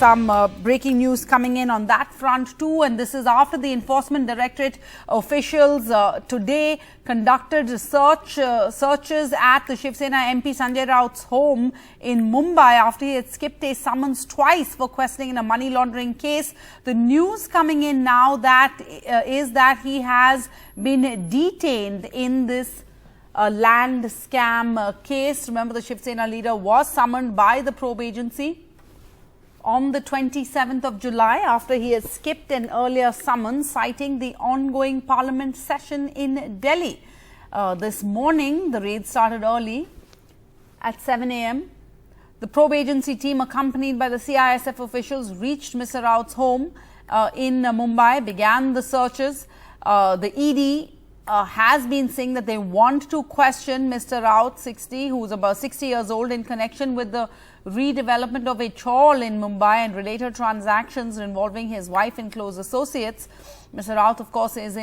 some breaking news coming in on that front too, and this is after the Enforcement Directorate officials today conducted searches at the Shiv Sena MP Sanjay Raut's home in Mumbai after he had skipped a summons twice for questioning in a money laundering case. The news coming in now is that he has been detained in this land scam case. Remember, the Shiv Sena leader was summoned by the probe agency on the 27th of July after he had skipped an earlier summons citing the ongoing parliament session in Delhi. This morning, the raid started early at 7 a.m. The probe agency team, accompanied by the CISF officials, reached Mr. Raut's home in Mumbai, began the searches. The ED has been saying that they want to question Mr. Raut, 60, who is about 60 years old, in connection with the redevelopment of a chawl in Mumbai and related transactions involving his wife and close associates. Mr. Raut, of course, is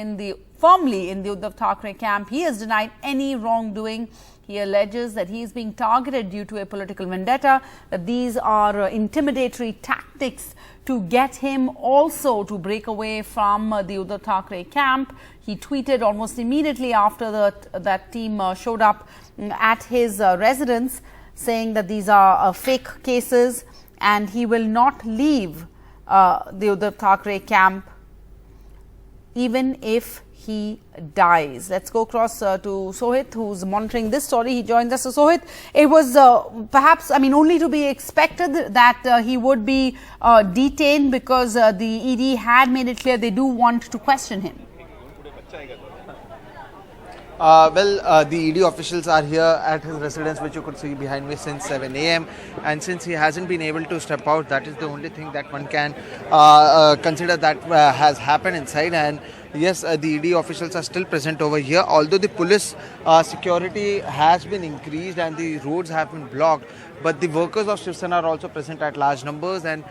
firmly in the Uddhav Thackeray camp. He has denied any wrongdoing. He alleges that he is being targeted due to a political vendetta, that these are intimidatory tactics to get him also to break away from the Uddhav Thackeray camp. He tweeted almost immediately after that team showed up at his residence, saying that these are fake cases and he will not leave the Uddhav Thackeray camp even if he dies. Let's go across to Sohit, who's monitoring this story. He joins us. So, Sohit, it was perhaps, only to be expected that he would be detained, because the ED had made it clear they do want to question him. The ED officials are here at his residence, which you could see behind me, since 7 a.m. And since he hasn't been able to step out, that is the only thing that one can consider that has happened inside. And yes, the ED officials are still present over here, although the police security has been increased and the roads have been blocked. But the workers of Shiv Sena are also present at large numbers, and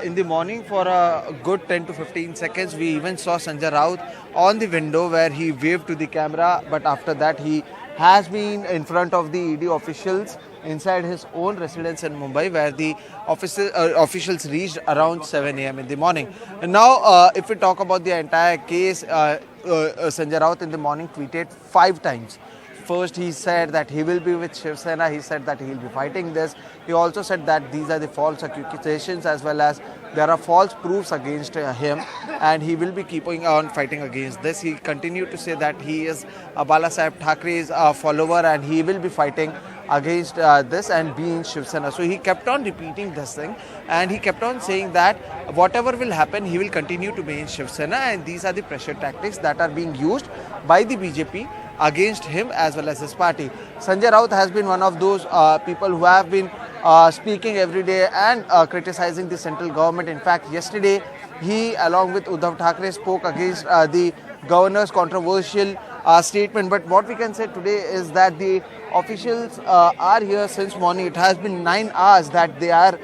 in the morning, for a good 10 to 15 seconds, we even saw Sanjay Raut on the window where he waved to the camera. But after that, he has been in front of the ED officials inside his own residence in Mumbai, where the officials reached around 7 a.m. in the morning. And now, if we talk about the entire case, Sanjay Raut in the morning tweeted 5 times. First, he said that he will be with Shiv Sena. He said that he will be fighting this. He also said that these are the false accusations, as well as there are false proofs against him, and he will be keeping on fighting against this. He continued to say that he is Balasaheb Thackeray's follower, and he will be fighting against this and be in Shiv Sena. So he kept on repeating this thing, and he kept on saying that whatever will happen, he will continue to be in Shiv Sena, and these are the pressure tactics that are being used by the BJP against him as well as his party. Sanjay Raut has been one of those people who have been speaking every day and criticizing the central government. In fact, yesterday he, along with Uddhav Thackeray, spoke against the governor's controversial statement. But what we can say today is that the officials are here since morning. It has been 9 hours that they are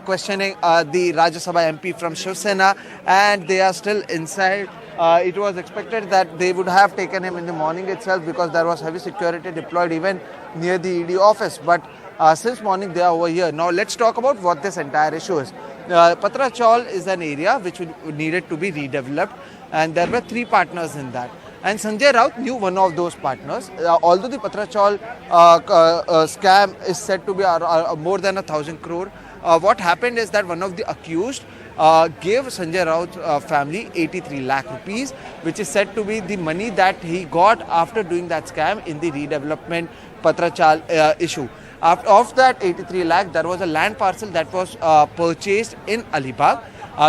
questioning the Rajya Sabha MP from Shiv Sena, and they are still inside. It was expected that they would have taken him in the morning itself, because there was heavy security deployed even near the ED office. But since morning they are over here. Now let's talk about what this entire issue is. Patra Chawl is an area which needed to be redeveloped, and there were 3 partners in that. And Sanjay Raut knew one of those partners. Although the Patra Chawl scam is said to be more than 1,000 crore, what happened is that one of the accused gave Sanjay Raut's family 83 lakh rupees, which is said to be the money that he got after doing that scam in the redevelopment Patra Chawl issue. Of that 83 lakh, there was a land parcel that was purchased in Alibag,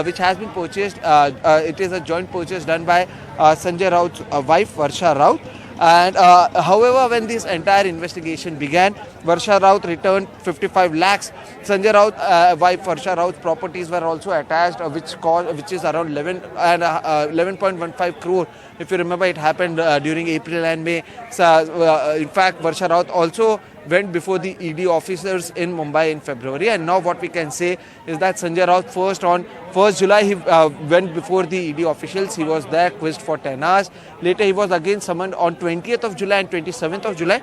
which has been purchased. It is a joint purchase done by Sanjay Raut's wife, Varsha Raut. And however, when this entire investigation began, Varsha Raut returned 55 lakhs. Sanjay Raut, wife Varsha Raut's properties were also attached, which is around 11.15 crore. If you remember, it happened during April and May. So, in fact, Varsha Raut also went before the ED officers in Mumbai in February. And now what we can say is that Sanjay Raut first on 1st July, he went before the ED officials. He was there, quizzed for 10 hours. Later, he was again summoned on 20th of July and 27th of July.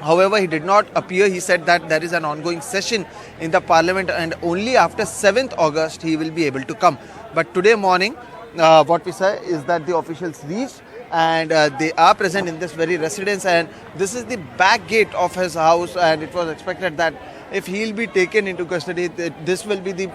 However, he did not appear. He said that there is an ongoing session in the parliament and only after 7th August he will be able to come. But today morning, what we say is that the officials reached and they are present in this very residence, and this is the back gate of his house, and it was expected that if he will be taken into custody, this will be the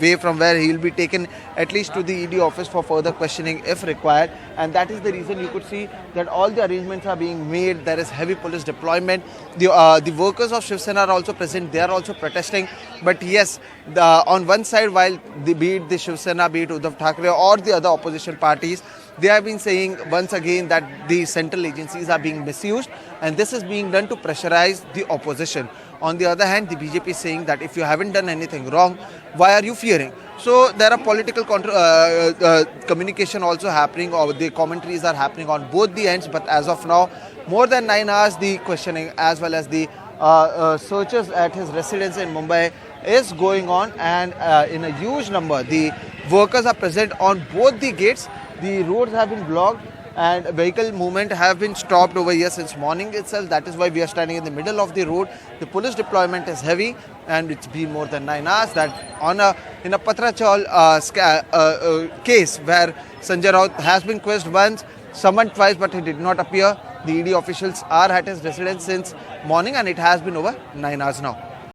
way from where he will be taken at least to the ED office for further questioning if required. And that is the reason you could see that all the arrangements are being made. There is heavy police deployment. The workers of Shiv Sena are also present. They are also protesting. But yes, on one side, while be it the Shiv Sena, be it Uddhav Thackeray or the other opposition parties, they have been saying once again that the central agencies are being misused, and this is being done to pressurize the opposition. On the other hand, the BJP is saying that if you haven't done anything wrong, why are you fearing? So there are political communication also happening, or the commentaries are happening on both the ends. But as of now, more than 9 hours, the questioning as well as the searches at his residence in Mumbai is going on, and in a huge number, the workers are present on both the gates. The roads have been blocked and vehicle movement have been stopped over here since morning itself. That is why we are standing in the middle of the road. The police deployment is heavy, and it's been more than 9 hours that in a Patrachal case where Sanjay Raut has been questioned once, summoned twice, but he did not appear. The ED officials are at his residence since morning, and it has been over 9 hours now.